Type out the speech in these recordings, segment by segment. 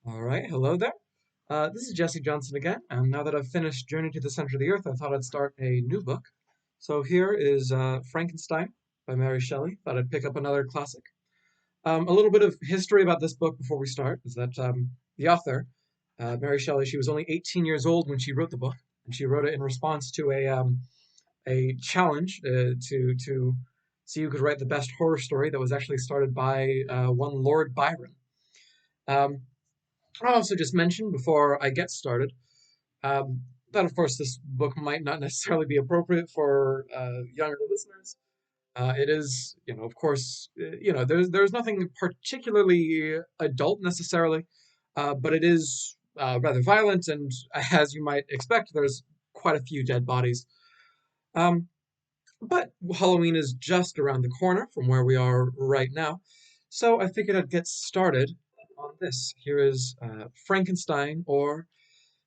All right, hello there. This is Jesse Johnson again, and now that I've finished Journey to the Center of the Earth, I thought I'd start a new book. So here is Frankenstein by Mary Shelley. Thought I'd pick up another classic. A little bit of history about this book before we start is that the author, Mary Shelley, she was only 18 years old when she wrote the book, and she wrote it in response to a challenge to see who could write the best horror story that was actually started by one Lord Byron. Um, I'll also just mention before I get started that, of course, this book might not necessarily be appropriate for younger listeners. It is, of course, there's nothing particularly adult necessarily, but it is rather violent, and as you might expect, there's quite a few dead bodies. Um, but Halloween is just around the corner from where we are right now, so I figured I'd get started on this. Here is Frankenstein, or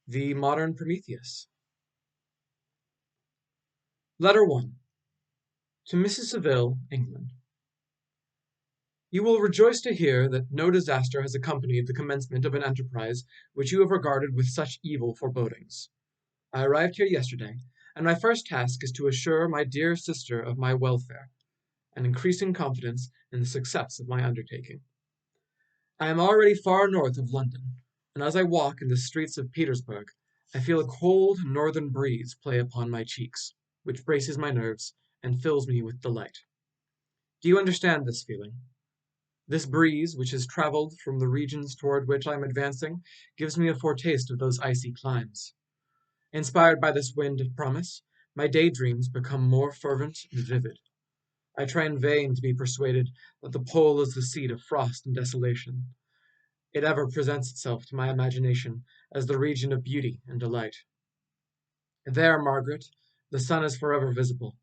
the Modern Prometheus. Letter 1. To Mrs. Saville, England. You will rejoice to hear that no disaster has accompanied the commencement of an enterprise which you have regarded with such evil forebodings. I arrived here yesterday, and my first task is to assure my dear sister of my welfare, and increasing confidence in the success of my undertaking. I am already far north of London, and as I walk in the streets of Petersburg, I feel a cold northern breeze play upon my cheeks, which braces my nerves and fills me with delight. Do you understand this feeling? This breeze, which has travelled from the regions toward which I am advancing, gives me a foretaste of those icy climes. Inspired by this wind of promise, my daydreams become more fervent and vivid. I try in vain to be persuaded that the pole is the seat of frost and desolation. It ever presents itself to my imagination as the region of beauty and delight. There, Margaret, the sun is forever visible,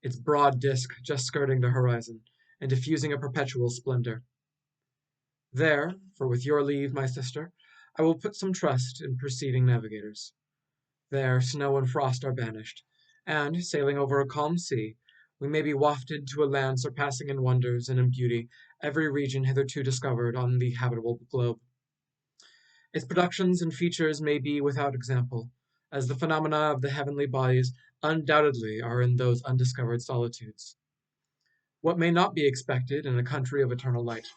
its broad disk just skirting the horizon, and diffusing a perpetual splendor. There, for with your leave, my sister, I will put some trust in preceding navigators. There snow and frost are banished, and, sailing over a calm sea, we may be wafted to a land surpassing in wonders and in beauty every region hitherto discovered on the habitable globe. Its productions and features may be without example, as the phenomena of the heavenly bodies undoubtedly are in those undiscovered solitudes. What may not be expected in a country of eternal light?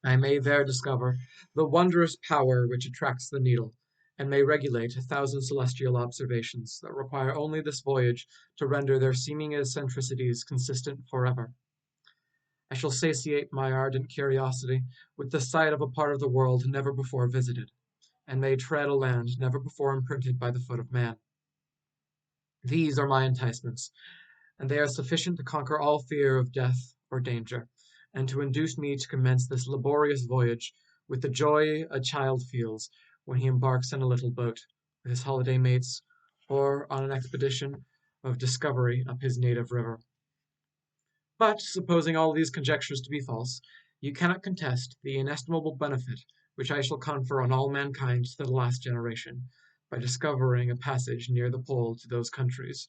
I may there discover the wondrous power which attracts the needle, and may regulate a thousand celestial observations that require only this voyage to render their seeming eccentricities consistent forever. I shall satiate my ardent curiosity with the sight of a part of the world never before visited, and may tread a land never before imprinted by the foot of man. These are my enticements, and they are sufficient to conquer all fear of death or danger, and to induce me to commence this laborious voyage with the joy a child feels when he embarks in a little boat with his holiday mates, or on an expedition of discovery up his native river. But, supposing all these conjectures to be false, you cannot contest the inestimable benefit which I shall confer on all mankind to the last generation, by discovering a passage near the pole to those countries,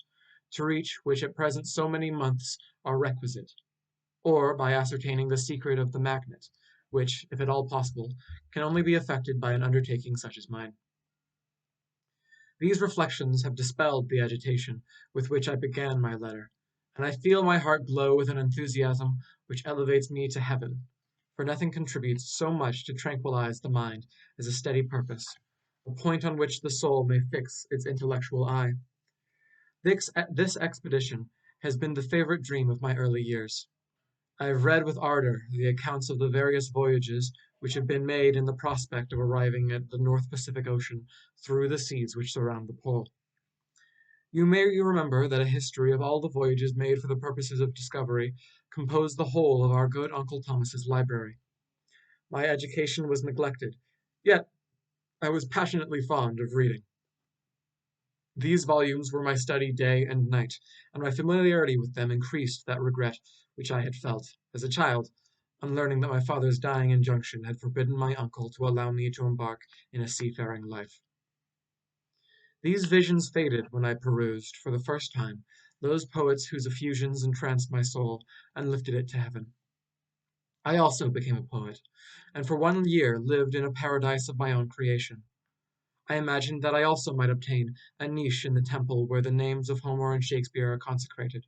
to reach which at present so many months are requisite, or by ascertaining the secret of the magnet, which, if at all possible, can only be effected by an undertaking such as mine. These reflections have dispelled the agitation with which I began my letter, and I feel my heart glow with an enthusiasm which elevates me to heaven, for nothing contributes so much to tranquillize the mind as a steady purpose, a point on which the soul may fix its intellectual eye. This expedition has been the favorite dream of my early years. I have read with ardor the accounts of the various voyages which have been made in the prospect of arriving at the North Pacific Ocean through the seas which surround the pole. You may remember that a history of all the voyages made for the purposes of discovery composed the whole of our good Uncle Thomas's library. My education was neglected, yet I was passionately fond of reading. These volumes were my study day and night, and my familiarity with them increased that regret which I had felt, as a child, on learning that my father's dying injunction had forbidden my uncle to allow me to embark in a seafaring life. These visions faded when I perused, for the first time, those poets whose effusions entranced my soul and lifted it to heaven. I also became a poet, and for 1 year lived in a paradise of my own creation. I imagined that I also might obtain a niche in the temple where the names of Homer and Shakespeare are consecrated.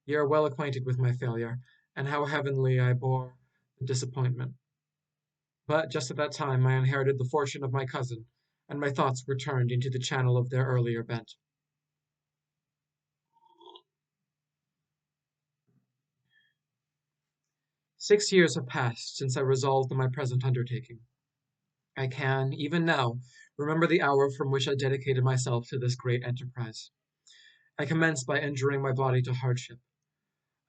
You are well acquainted with my failure, and how heavenly I bore the disappointment. But just at that time I inherited the fortune of my cousin, and my thoughts were turned into the channel of their earlier bent. 6 years have passed since I resolved on my present undertaking. I can, even now, remember the hour from which I dedicated myself to this great enterprise. I commenced by injuring my body to hardship.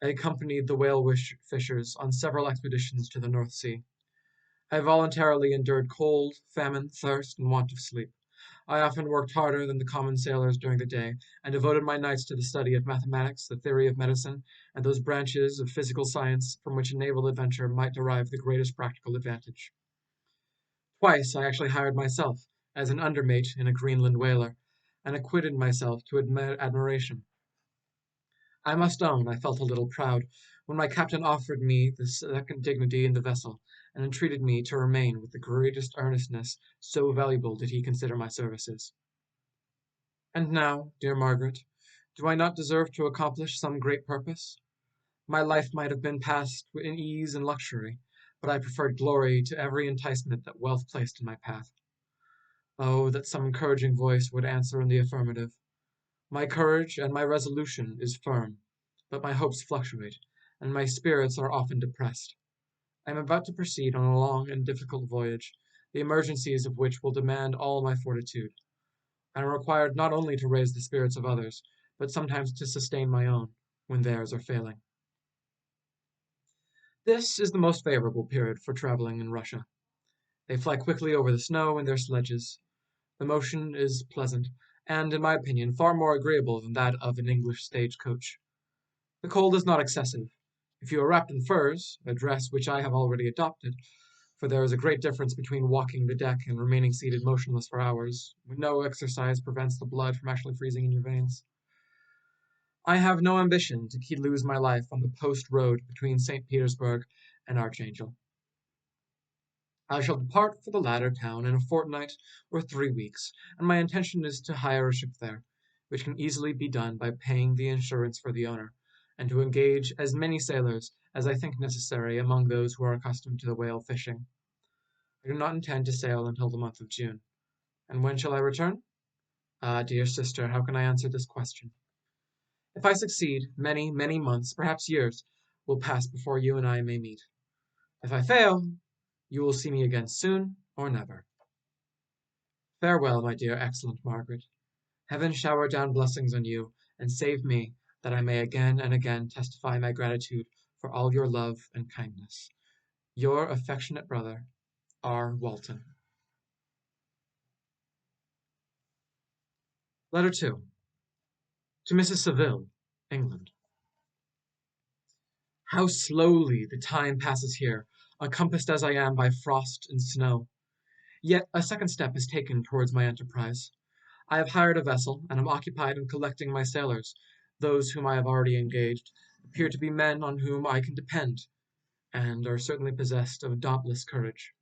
I accompanied the whale fishers on several expeditions to the North Sea. I voluntarily endured cold, famine, thirst, and want of sleep. I often worked harder than the common sailors during the day, and devoted my nights to the study of mathematics, the theory of medicine, and those branches of physical science from which a naval adventure might derive the greatest practical advantage. Twice I actually hired myself as an undermate in a Greenland whaler, and acquitted myself to admiration. I must own I felt a little proud when my captain offered me the second dignity in the vessel, and entreated me to remain with the greatest earnestness, so valuable did he consider my services. And now, dear Margaret, do I not deserve to accomplish some great purpose? My life might have been passed in ease and luxury, but I preferred glory to every enticement that wealth placed in my path. Oh, that some encouraging voice would answer in the affirmative! My courage and my resolution is firm, but my hopes fluctuate, and my spirits are often depressed. I am about to proceed on a long and difficult voyage, the emergencies of which will demand all my fortitude. I am required not only to raise the spirits of others, but sometimes to sustain my own, when theirs are failing. This is the most favorable period for traveling in Russia. They fly quickly over the snow in their sledges. The motion is pleasant, and, in my opinion, far more agreeable than that of an English stage coach. The cold is not excessive. If you are wrapped in furs, a dress which I have already adopted, for there is a great difference between walking the deck and remaining seated motionless for hours, when no exercise prevents the blood from actually freezing in your veins. I have no ambition to lose my life on the post road between St. Petersburg and Archangel. I shall depart for the latter town in a fortnight or 3 weeks, and my intention is to hire a ship there, which can easily be done by paying the insurance for the owner, and to engage as many sailors as I think necessary among those who are accustomed to the whale fishing. I do not intend to sail until the month of June. And when shall I return? Ah, dear sister, how can I answer this question? If I succeed, many, many months, perhaps years, will pass before you and I may meet. If I fail, you will see me again soon or never. Farewell, my dear, excellent Margaret. Heaven shower down blessings on you, and save me, that I may again and again testify my gratitude for all your love and kindness. Your affectionate brother, R. Walton. Letter 2. To Mrs. Saville, England. How slowly the time passes here, encompassed as I am by frost and snow. Yet a second step is taken towards my enterprise. I have hired a vessel, and am occupied in collecting my sailors. Those whom I have already engaged appear to be men on whom I can depend, and are certainly possessed of dauntless courage.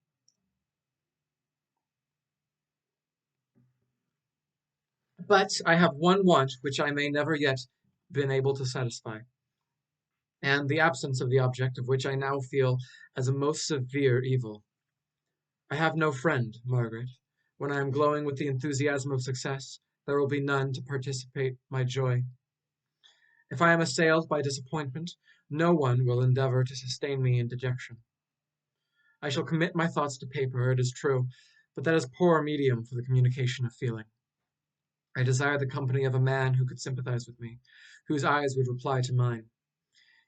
But I have one want which I may never yet been able to satisfy, and the absence of the object of which I now feel as a most severe evil. I have no friend, Margaret. When I am glowing with the enthusiasm of success, there will be none to participate my joy. If I am assailed by disappointment, no one will endeavor to sustain me in dejection. I shall commit my thoughts to paper, it is true, but that is poor medium for the communication of feeling. I desire the company of a man who could sympathize with me, whose eyes would reply to mine.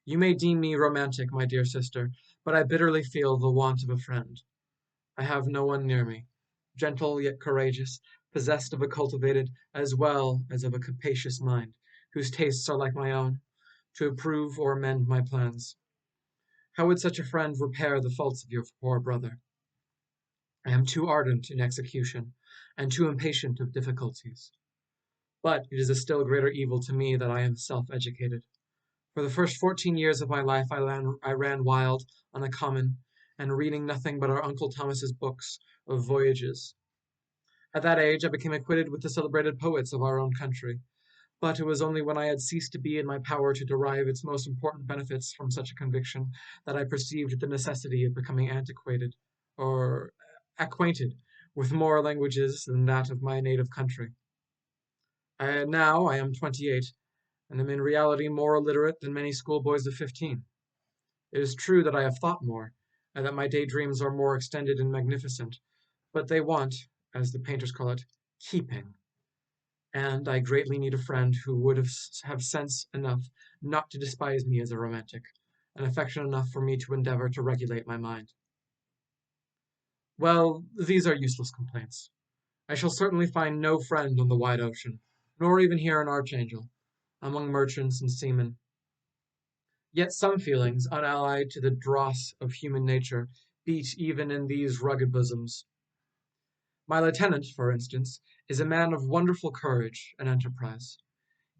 You may deem me romantic, my dear sister, but I bitterly feel the want of a friend. I have no one near me, gentle yet courageous, possessed of a cultivated as well as of a capacious mind, whose tastes are like my own, to approve or amend my plans. How would such a friend repair the faults of your poor brother? I am too ardent in execution, and too impatient of difficulties. But it is a still greater evil to me that I am self-educated. For the first 14 years of my life I ran wild on a common, and reading nothing but our Uncle Thomas's books of voyages. At that age I became acquainted with the celebrated poets of our own country, but it was only when I had ceased to be in my power to derive its most important benefits from such a conviction that I perceived the necessity of becoming antiquated, or acquainted, with more languages than that of my native country. Now I am 28, and am in reality more illiterate than many schoolboys of 15. It is true that I have thought more, and that my daydreams are more extended and magnificent, but they want, as the painters call it, keeping, and I greatly need a friend who would have sense enough not to despise me as a romantic, and affection enough for me to endeavor to regulate my mind. Well, these are useless complaints. I shall certainly find no friend on the wide ocean, nor even here in Archangel, among merchants and seamen. Yet some feelings, unallied to the dross of human nature, beat even in these rugged bosoms. My lieutenant, for instance, is a man of wonderful courage and enterprise.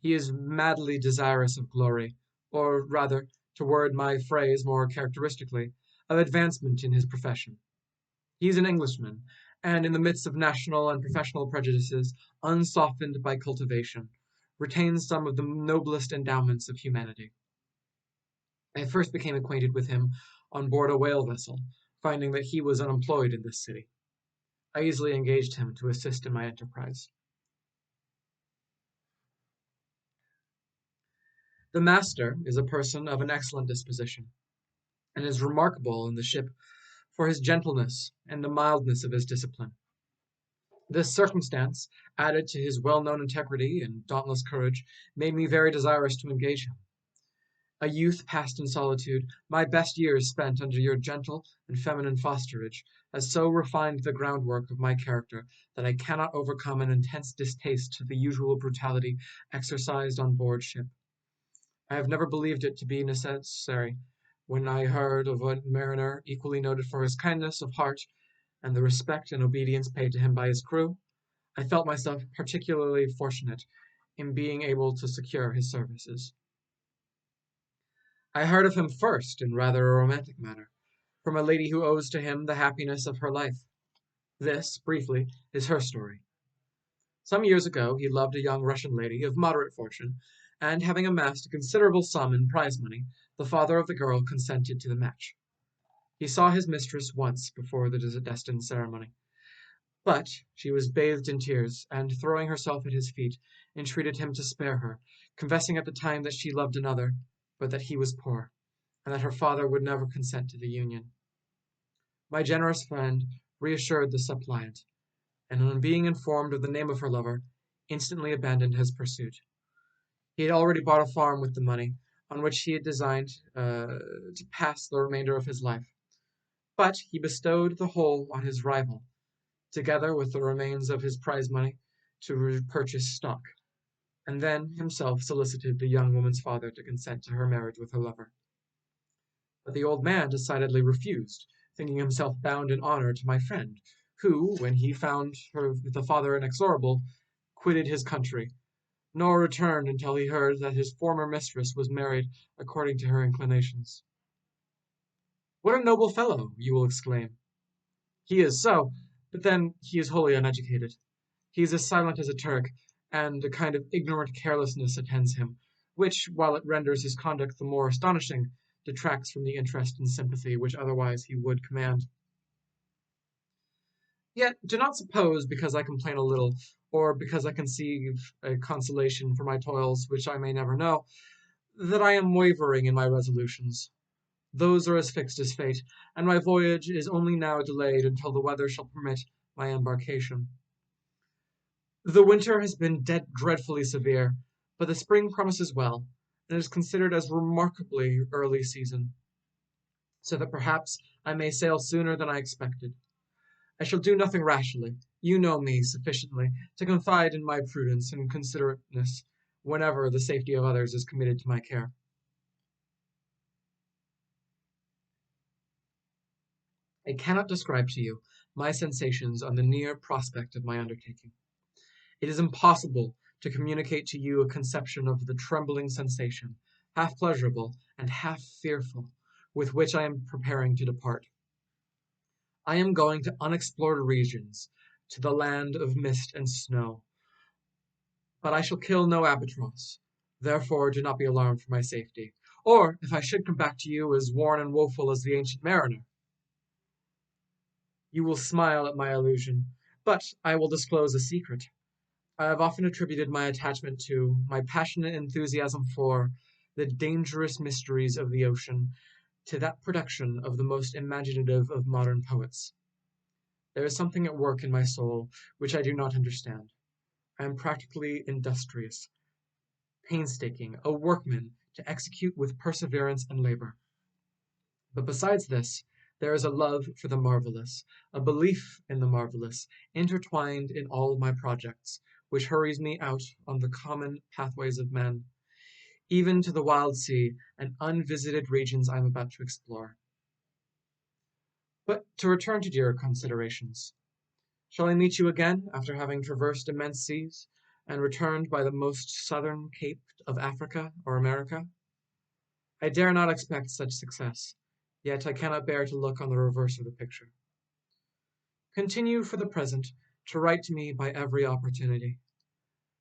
He is madly desirous of glory, or rather, to word my phrase more characteristically, of advancement in his profession. He is an Englishman, and in the midst of national and professional prejudices, unsoftened by cultivation, retains some of the noblest endowments of humanity. I first became acquainted with him on board a whale vessel, finding that he was unemployed in this city. I easily engaged him to assist in my enterprise. The master is a person of an excellent disposition, and is remarkable in the ship for his gentleness and the mildness of his discipline. This circumstance, added to his well-known integrity and dauntless courage, made me very desirous to engage him. A youth passed in solitude, my best years spent under your gentle and feminine fosterage, has so refined the groundwork of my character that I cannot overcome an intense distaste to the usual brutality exercised on board ship. I have never believed it to be necessary, when I heard of a mariner equally noted for his kindness of heart and the respect and obedience paid to him by his crew. I felt myself particularly fortunate in being able to secure his services. I heard of him first in rather a romantic manner, from a lady who owes to him the happiness of her life. This, briefly, is her story. Some years ago he loved a young Russian lady of moderate fortune, and having amassed a considerable sum in prize money, the father of the girl consented to the match. He saw his mistress once before the destined ceremony, but she was bathed in tears, and, throwing herself at his feet, entreated him to spare her, confessing at the time that she loved another, but that he was poor, and that her father would never consent to the union. My generous friend reassured the suppliant, and on being informed of the name of her lover, instantly abandoned his pursuit. He had already bought a farm with the money, on which he had designed to pass the remainder of his life, but he bestowed the whole on his rival, together with the remains of his prize money, to purchase stock, and then himself solicited the young woman's father to consent to her marriage with her lover. But the old man decidedly refused, thinking himself bound in honor to my friend, who, when he found the father inexorable, quitted his country, nor returned until he heard that his former mistress was married according to her inclinations. What a noble fellow, you will exclaim. He is so, but then he is wholly uneducated. He is as silent as a Turk, and a kind of ignorant carelessness attends him, which, while it renders his conduct the more astonishing, detracts from the interest and sympathy which otherwise he would command. Yet do not suppose, because I complain a little, or because I conceive a consolation for my toils which I may never know, that I am wavering in my resolutions. Those are as fixed as fate, and my voyage is only now delayed until the weather shall permit my embarkation. The winter has been dreadfully severe, but the spring promises well, and is considered as remarkably early season, so that perhaps I may sail sooner than I expected. I shall do nothing rashly. You know me sufficiently to confide in my prudence and considerateness whenever the safety of others is committed to my care. I cannot describe to you my sensations on the near prospect of my undertaking. It is impossible to communicate to you a conception of the trembling sensation, half pleasurable and half fearful, with which I am preparing to depart. I am going to unexplored regions, to the land of mist and snow. But I shall kill no albatross. Therefore do not be alarmed for my safety. Or, if I should come back to you as worn and woeful as the ancient mariner, you will smile at my illusion. But I will disclose a secret. I have often attributed my attachment to, my passionate enthusiasm for, the dangerous mysteries of the ocean, to that production of the most imaginative of modern poets. There is something at work in my soul which I do not understand. I am practically industrious, painstaking, a workman to execute with perseverance and labor. But besides this, there is a love for the marvelous, a belief in the marvelous, intertwined in all my projects, which hurries me out on the common pathways of men, even to the wild sea and unvisited regions I am about to explore. But to return to dearer considerations. Shall I meet you again after having traversed immense seas, and returned by the most southern cape of Africa or America? I dare not expect such success, yet I cannot bear to look on the reverse of the picture. Continue for the present to write to me by every opportunity.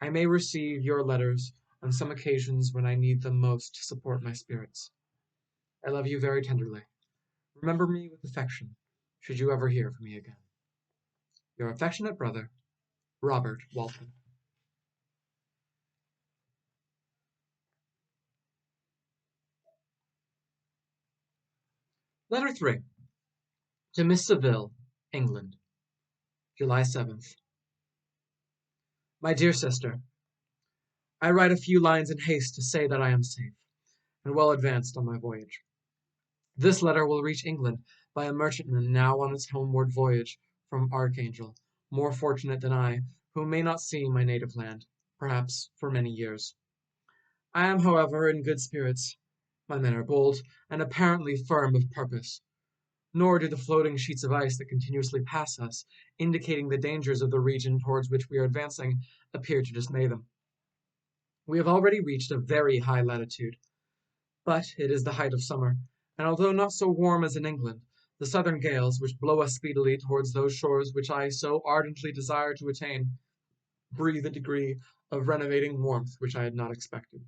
I may receive your letters on some occasions when I need them most to support my spirits. I love you very tenderly. Remember me with affection, should you ever hear from me again. Your affectionate brother, Robert Walton. Letter 3. To Miss Saville, England, July 7th. My dear sister, I write a few lines in haste to say that I am safe, and well advanced on my voyage. This letter will reach England by a merchantman now on its homeward voyage from Archangel, more fortunate than I, who may not see my native land, perhaps for many years. I am, however, in good spirits. My men are bold, and apparently firm of purpose. Nor do the floating sheets of ice that continuously pass us, indicating the dangers of the region towards which we are advancing, appear to dismay them. We have already reached a very high latitude, but it is the height of summer, and although not so warm as in England, the southern gales, which blow us speedily towards those shores which I so ardently desire to attain, breathe a degree of renovating warmth which I had not expected.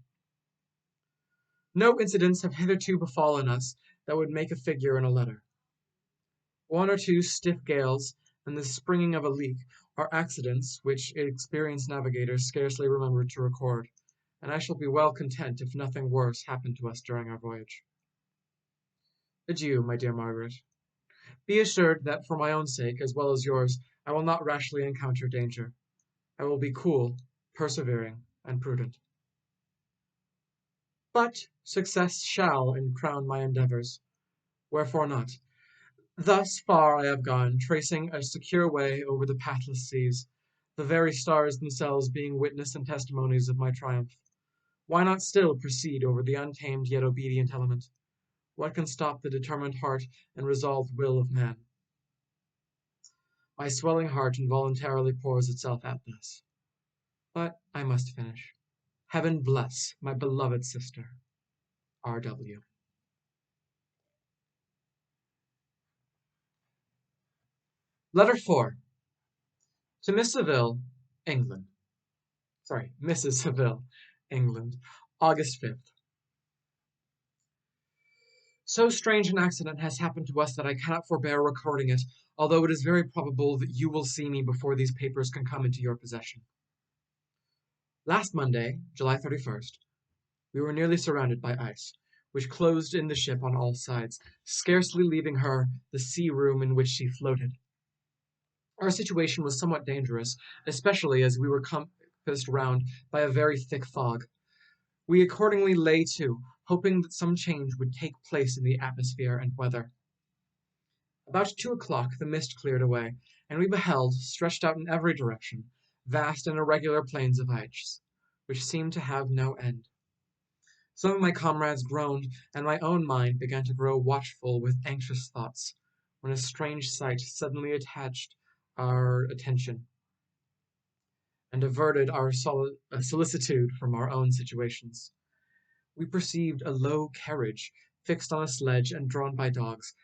No incidents have hitherto befallen us that would make a figure in a letter. One or two stiff gales, and the springing of a leak, are accidents which experienced navigators scarcely remember to record, and I shall be well content if nothing worse happen to us during our voyage. Adieu, my dear Margaret. Be assured that for my own sake, as well as yours, I will not rashly encounter danger. I will be cool, persevering, and prudent. But success shall crown my endeavors. Wherefore not? Thus far I have gone, tracing a secure way over the pathless seas, the very stars themselves being witness and testimonies of my triumph. Why not still proceed over the untamed yet obedient element? What can stop the determined heart and resolved will of man? My swelling heart involuntarily pours itself at this. But I must finish. Heaven bless my beloved sister, R.W. Letter 4. To Miss Saville, England. Mrs. Saville, England, August 5th. So strange an accident has happened to us that I cannot forbear recording it, although it is very probable that you will see me before these papers can come into your possession. Last Monday, July 31st, we were nearly surrounded by ice, which closed in the ship on all sides, scarcely leaving her the sea-room in which she floated. Our situation was somewhat dangerous, especially as we were compassed round by a very thick fog. We accordingly lay to, hoping that some change would take place in the atmosphere and weather. About 2 o'clock the mist cleared away, and we beheld, stretched out in every direction, vast and irregular plains of ice, which seemed to have no end. Some of my comrades groaned, and my own mind began to grow watchful with anxious thoughts, when a strange sight suddenly attached our attention, and diverted our solicitude from our own situations. We perceived a low carriage, fixed on a sledge and drawn by dogs,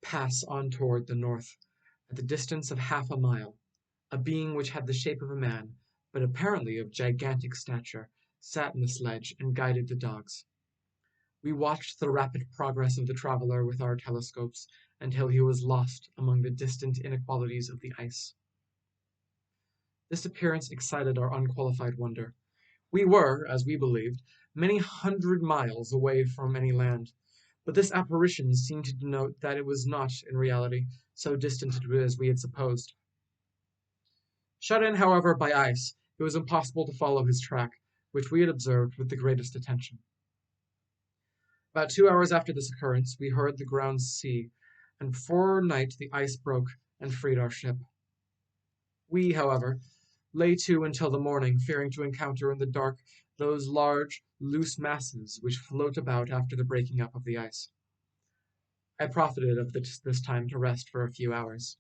pass on toward the north. At the distance of half a mile, a being which had the shape of a man, but apparently of gigantic stature, sat in the sledge and guided the dogs. We watched the rapid progress of the traveller with our telescopes until he was lost among the distant inequalities of the ice. This appearance excited our unqualified wonder. We were, as we believed, many hundred miles away from any land, but this apparition seemed to denote that it was not, in reality, so distant as we had supposed. Shut in, however, by ice, it was impossible to follow his track, which we had observed with the greatest attention. About 2 hours after this occurrence, we heard the ground sea, and before night the ice broke and freed our ship. We, however, lay to until the morning, fearing to encounter in the dark those large, loose masses which float about after the breaking up of the ice. I profited of this time to rest for a few hours.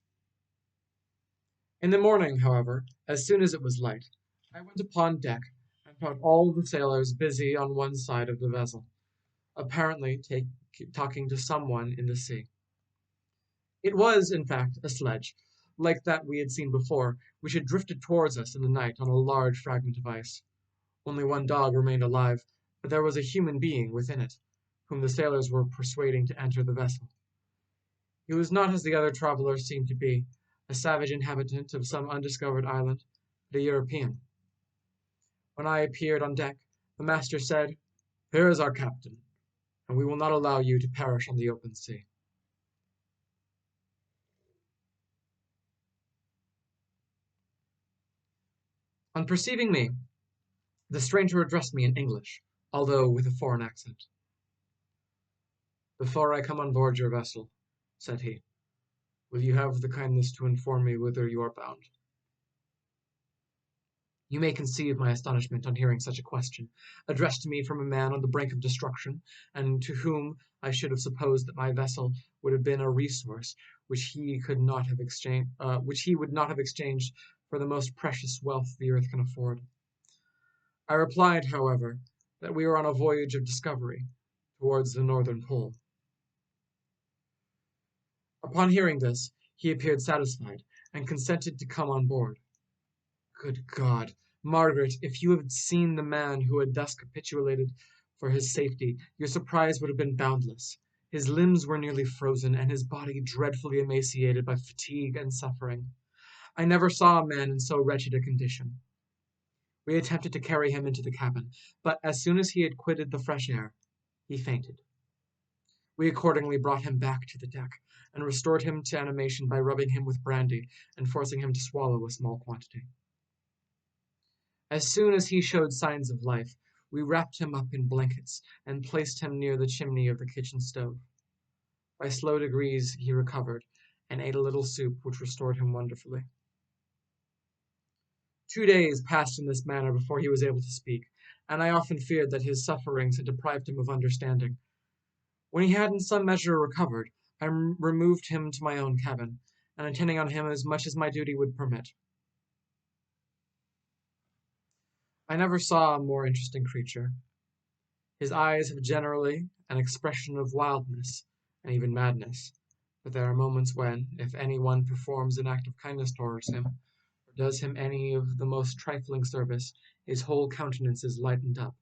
In the morning, however, as soon as it was light, I went upon deck and found all the sailors busy on one side of the vessel, apparently talking to someone in the sea. It was, in fact, a sledge, like that we had seen before, which had drifted towards us in the night on a large fragment of ice. Only one dog remained alive, but there was a human being within it, whom the sailors were persuading to enter the vessel. He was not as the other travelers seemed to be, a savage inhabitant of some undiscovered island, but a European. When I appeared on deck, the master said, "Here is our captain, and we will not allow you to perish on the open sea." On perceiving me, the stranger addressed me in English, although with a foreign accent. "Before I come on board your vessel," said he, "will you have the kindness to inform me whither you are bound?" You may conceive my astonishment on hearing such a question, addressed to me from a man on the brink of destruction, and to whom I should have supposed that my vessel would have been a resource which he would not have exchanged for the most precious wealth the earth can afford. I replied, however, that we were on a voyage of discovery towards the northern pole. Upon hearing this, he appeared satisfied, and consented to come on board. Good God! Margaret, if you had seen the man who had thus capitulated for his safety, your surprise would have been boundless. His limbs were nearly frozen, and his body dreadfully emaciated by fatigue and suffering. I never saw a man in so wretched a condition. We attempted to carry him into the cabin, but as soon as he had quitted the fresh air, he fainted. We accordingly brought him back to the deck, and restored him to animation by rubbing him with brandy, and forcing him to swallow a small quantity. As soon as he showed signs of life, we wrapped him up in blankets, and placed him near the chimney of the kitchen stove. By slow degrees he recovered, and ate a little soup, which restored him wonderfully. 2 days passed in this manner before he was able to speak, and I often feared that his sufferings had deprived him of understanding. When he had in some measure recovered, I removed him to my own cabin, and attending on him as much as my duty would permit. I never saw a more interesting creature. His eyes have generally an expression of wildness, and even madness, but there are moments when, if any one performs an act of kindness towards him, or does him any of the most trifling service, his whole countenance is lightened up,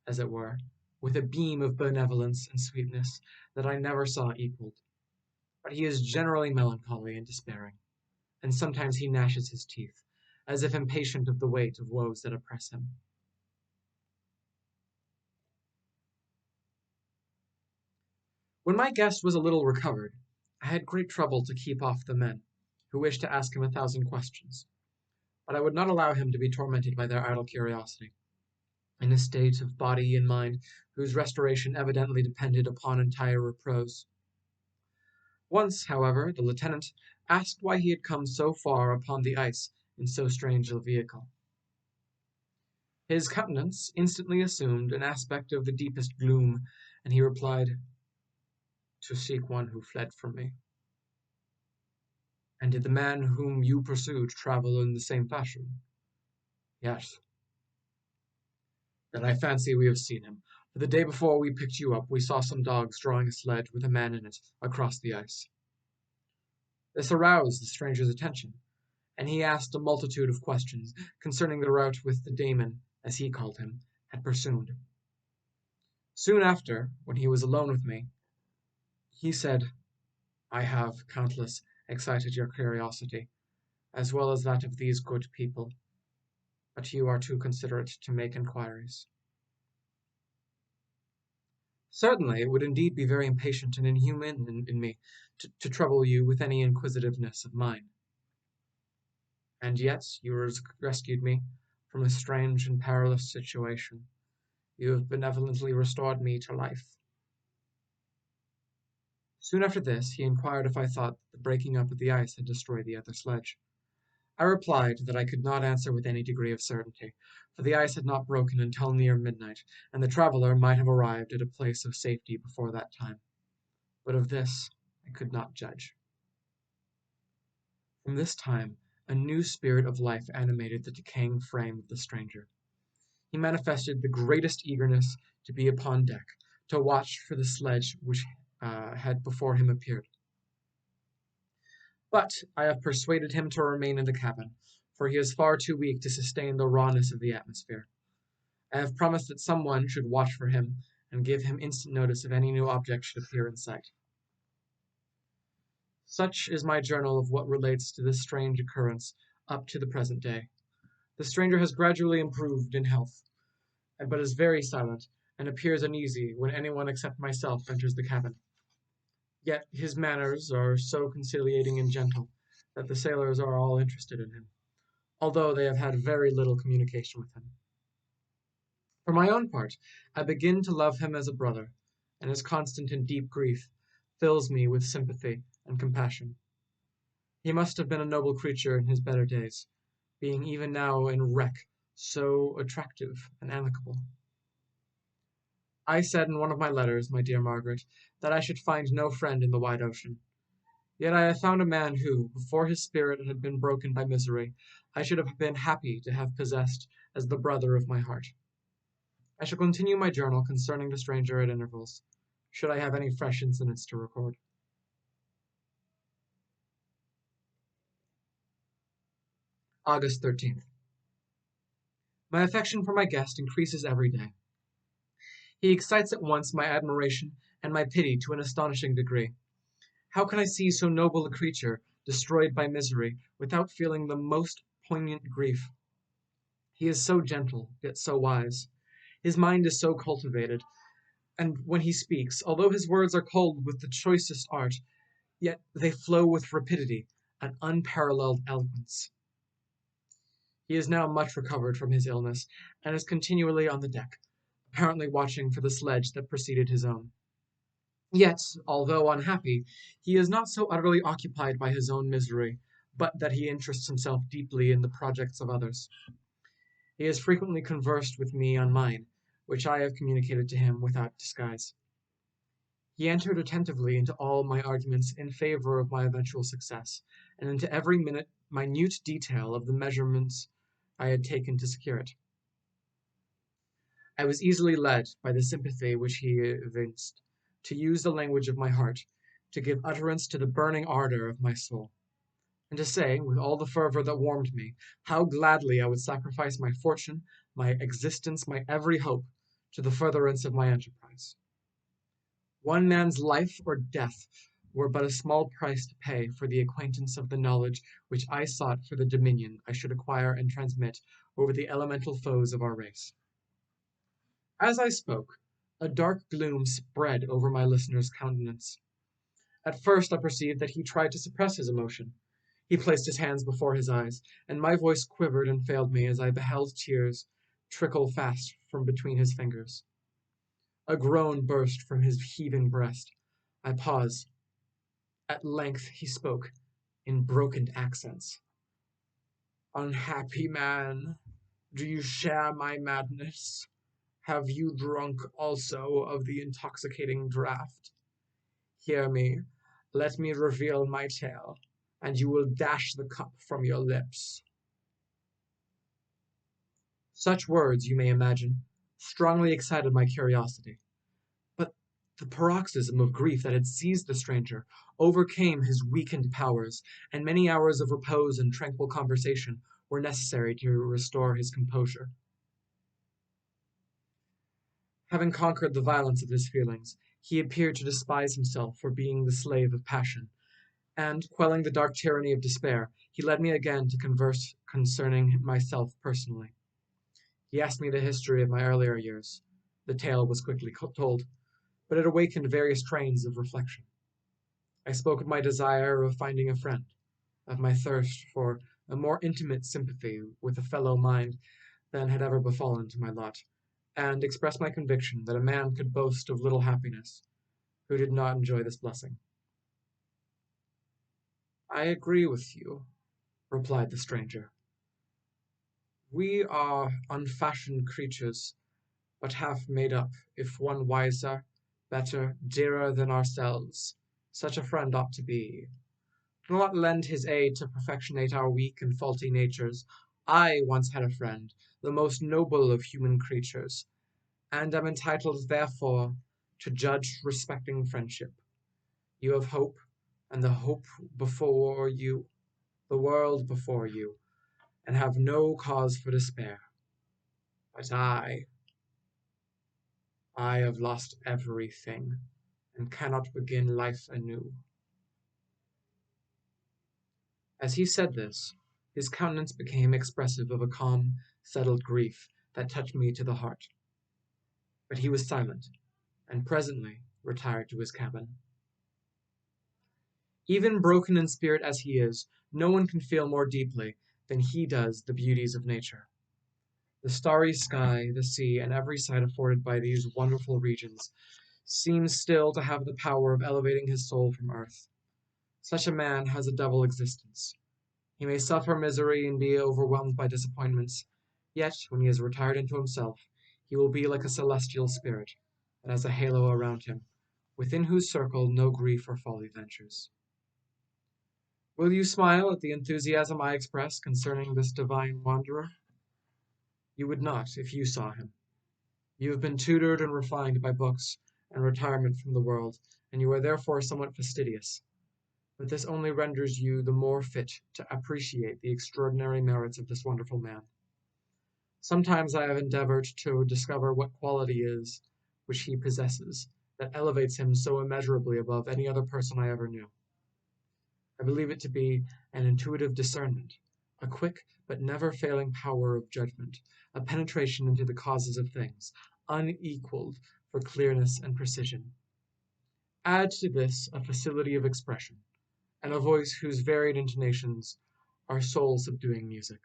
as it were, with a beam of benevolence and sweetness that I never saw equalled. But he is generally melancholy and despairing, and sometimes he gnashes his teeth, as if impatient of the weight of woes that oppress him. When my guest was a little recovered, I had great trouble to keep off the men, who wished to ask him 1,000 questions, but I would not allow him to be tormented by their idle curiosity, in a state of body and mind whose restoration evidently depended upon entire repose. Once, however, the lieutenant asked why he had come so far upon the ice in so strange a vehicle. His countenance instantly assumed an aspect of the deepest gloom, and he replied, "To seek one who fled from me." "And did the man whom you pursued travel in the same fashion?" "Yes." "Then I fancy we have seen him, for the day before we picked you up we saw some dogs drawing a sledge with a man in it across the ice." This aroused the stranger's attention, and he asked a multitude of questions concerning the route which the daemon, as he called him, had pursued. Soon after, when he was alone with me, he said, "I have, Countess, excited your curiosity, as well as that of these good people, but you are too considerate to make inquiries." Certainly, it would indeed be very impatient and inhuman in me to trouble you with any inquisitiveness of mine. And yet you rescued me from a strange and perilous situation. You have benevolently restored me to life. Soon after this, he inquired if I thought that the breaking up of the ice had destroyed the other sledge. I replied that I could not answer with any degree of certainty, for the ice had not broken until near midnight, and the traveller might have arrived at a place of safety before that time. But of this I could not judge. From this time a new spirit of life animated the decaying frame of the stranger. He manifested the greatest eagerness to be upon deck, to watch for the sledge which had before him appeared. But I have persuaded him to remain in the cabin, for he is far too weak to sustain the rawness of the atmosphere. I have promised that some one should watch for him, and give him instant notice if any new object should appear in sight. Such is my journal of what relates to this strange occurrence up to the present day. The stranger has gradually improved in health, but is very silent, and appears uneasy when anyone except myself enters the cabin. Yet his manners are so conciliating and gentle that the sailors are all interested in him, although they have had very little communication with him. For my own part, I begin to love him as a brother, and his constant and deep grief fills me with sympathy and compassion. He must have been a noble creature in his better days, being even now in wreck so attractive and amicable. I said in one of my letters, my dear Margaret, that I should find no friend in the wide ocean. Yet I have found a man who, before his spirit had been broken by misery, I should have been happy to have possessed as the brother of my heart. I shall continue my journal concerning the stranger at intervals, should I have any fresh incidents to record. August 13th. My affection for my guest increases every day. He excites at once my admiration and my pity to an astonishing degree. How can I see so noble a creature destroyed by misery without feeling the most poignant grief? He is so gentle, yet so wise. His mind is so cultivated, and when he speaks, although his words are culled with the choicest art, yet they flow with rapidity and unparalleled eloquence. He is now much recovered from his illness, and is continually on the deck, apparently watching for the sledge that preceded his own. Yet, although unhappy, he is not so utterly occupied by his own misery, but that he interests himself deeply in the projects of others. He has frequently conversed with me on mine, which I have communicated to him without disguise. He entered attentively into all my arguments in favor of my eventual success, and into every minute detail of the measurements I had taken to secure it. I was easily led, by the sympathy which he evinced, to use the language of my heart, to give utterance to the burning ardor of my soul, and to say, with all the fervor that warmed me, how gladly I would sacrifice my fortune, my existence, my every hope, to the furtherance of my enterprise. One man's life or death were but a small price to pay for the acquaintance of the knowledge which I sought for the dominion I should acquire and transmit over the elemental foes of our race. As I spoke, a dark gloom spread over my listener's countenance. At first I perceived that he tried to suppress his emotion. He placed his hands before his eyes, and my voice quivered and failed me as I beheld tears trickle fast from between his fingers. A groan burst from his heaving breast. I paused. At length he spoke, in broken accents. "Unhappy man, do you share my madness? Have you drunk also of the intoxicating draught? Hear me, let me reveal my tale, and you will dash the cup from your lips." Such words, you may imagine, strongly excited my curiosity. But The paroxysm of grief that had seized the stranger overcame his weakened powers, and many hours of repose and tranquil conversation were necessary to restore his composure. Having conquered the violence of his feelings, he appeared to despise himself for being the slave of passion, and, quelling the dark tyranny of despair, he led me again to converse concerning myself personally. He asked me the history of my earlier years. The tale was quickly told, but it awakened various trains of reflection. I spoke of my desire of finding a friend, of my thirst for a more intimate sympathy with a fellow mind than had ever befallen to my lot, and expressed my conviction that a man could boast of little happiness who did not enjoy this blessing. "I agree with you," replied the stranger. "We are unfashioned creatures, but half made up, if one wiser, better, dearer than ourselves. Such a friend ought to be. Do not lend his aid to perfectionate our weak and faulty natures. I once had a friend, the most noble of human creatures, and am entitled, therefore, to judge respecting friendship. You have hope, and the hope before you, the world before you, and have no cause for despair. But I have lost everything, and cannot begin life anew." As he said this, his countenance became expressive of a calm, settled grief that touched me to the heart. But he was silent, and presently retired to his cabin. Even broken in spirit as he is, no one can feel more deeply than he does the beauties of nature. The starry sky, the sea, and every sight afforded by these wonderful regions seems still to have the power of elevating his soul from earth. Such a man has a double existence. He may suffer misery and be overwhelmed by disappointments, yet when he has retired into himself, he will be like a celestial spirit that has a halo around him, within whose circle no grief or folly ventures. Will you smile at the enthusiasm I express concerning this divine wanderer? You would not if you saw him. You have been tutored and refined by books and retirement from the world, and you are therefore somewhat fastidious. But this only renders you the more fit to appreciate the extraordinary merits of this wonderful man. Sometimes I have endeavored to discover what quality is which he possesses that elevates him so immeasurably above any other person I ever knew. I believe it to be an intuitive discernment, a quick but never failing power of judgment, a penetration into the causes of things, unequaled for clearness and precision. Add to this a facility of expression, and a voice whose varied intonations are soul-subduing music.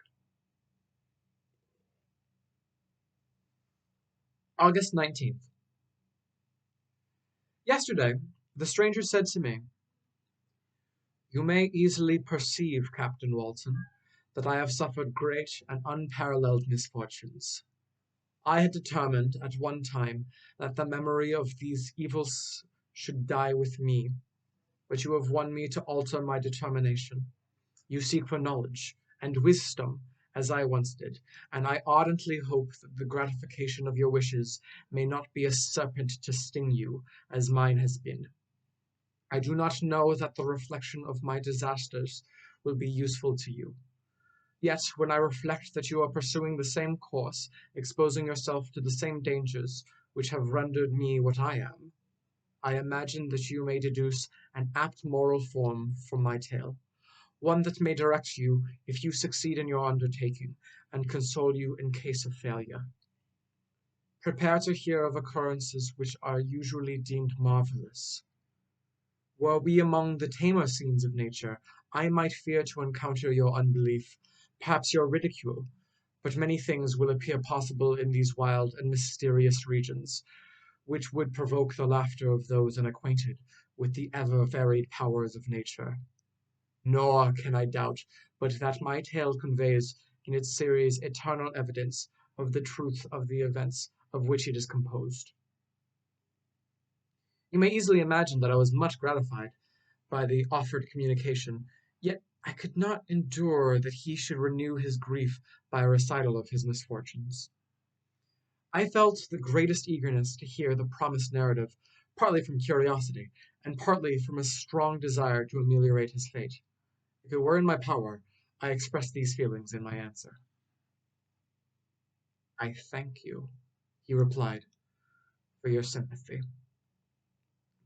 August 19th. Yesterday, the stranger said to me, "You may easily perceive, Captain Walton, that I have suffered great and unparalleled misfortunes. I had determined at one time that the memory of these evils should die with me, but you have won me to alter my determination. You seek for knowledge and wisdom, as I once did, and I ardently hope that the gratification of your wishes may not be a serpent to sting you, as mine has been. I do not know that the reflection of my disasters will be useful to you. Yet, when I reflect that you are pursuing the same course, exposing yourself to the same dangers which have rendered me what I am, I imagine that you may deduce an apt moral form from my tale, one that may direct you if you succeed in your undertaking, and console you in case of failure. Prepare to hear of occurrences which are usually deemed marvelous. Were we among the tamer scenes of nature, I might fear to encounter your unbelief, perhaps your ridicule, but many things will appear possible in these wild and mysterious regions, which would provoke the laughter of those unacquainted with the ever varied powers of nature. Nor can I doubt but that my tale conveys in its series eternal evidence of the truth of the events of which it is composed. You may easily imagine that I was much gratified by the offered communication, yet I could not endure that he should renew his grief by a recital of his misfortunes. I felt the greatest eagerness to hear the promised narrative, partly from curiosity, and partly from a strong desire to ameliorate his fate. If it were in my power, I expressed these feelings in my answer. "I thank you," he replied, "for your sympathy.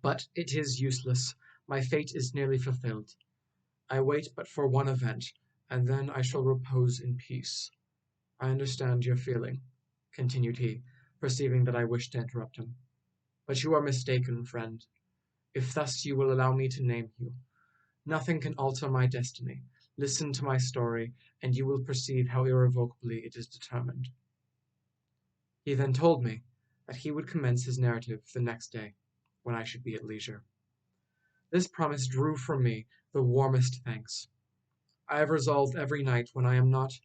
But it is useless. My fate is nearly fulfilled. I wait but for one event, and then I shall repose in peace. I understand your feeling," continued he, perceiving that I wished to interrupt him. "But you are mistaken, friend, if thus you will allow me to name you. Nothing can alter my destiny. Listen to my story, and you will perceive how irrevocably it is determined." He then told me that he would commence his narrative the next day, when I should be at leisure. This promise drew from me the warmest thanks. I have resolved every night when I am not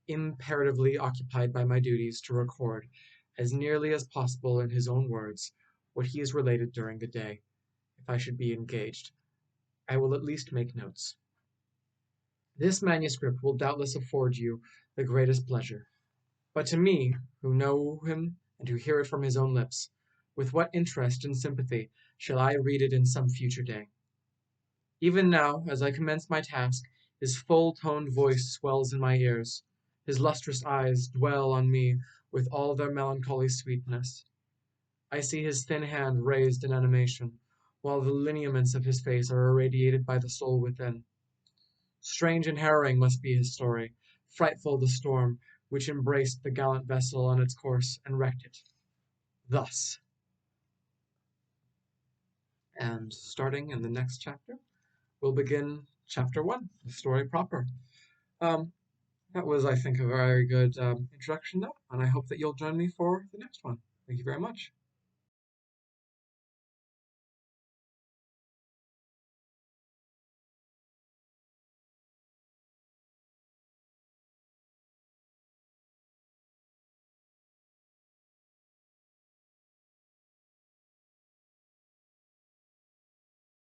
imperatively occupied by my duties to record, as nearly as possible in his own words, what he has related during the day. If I should be engaged, I will at least make notes. This manuscript will doubtless afford you the greatest pleasure. But to me, who know him and who hear it from his own lips, with what interest and sympathy shall I read it in some future day? Even now, as I commence my task, his full-toned voice swells in my ears, his lustrous eyes dwell on me with all their melancholy sweetness. I see his thin hand raised in animation, while the lineaments of his face are irradiated by the soul within. Strange and harrowing must be his story, frightful the storm which embraced the gallant vessel on its course and wrecked it. Thus, and starting in the next chapter, we'll begin chapter 1, the story proper. Um, that was, I think, a very good introduction, though, and I hope that you'll join me for the next one. Thank you very much.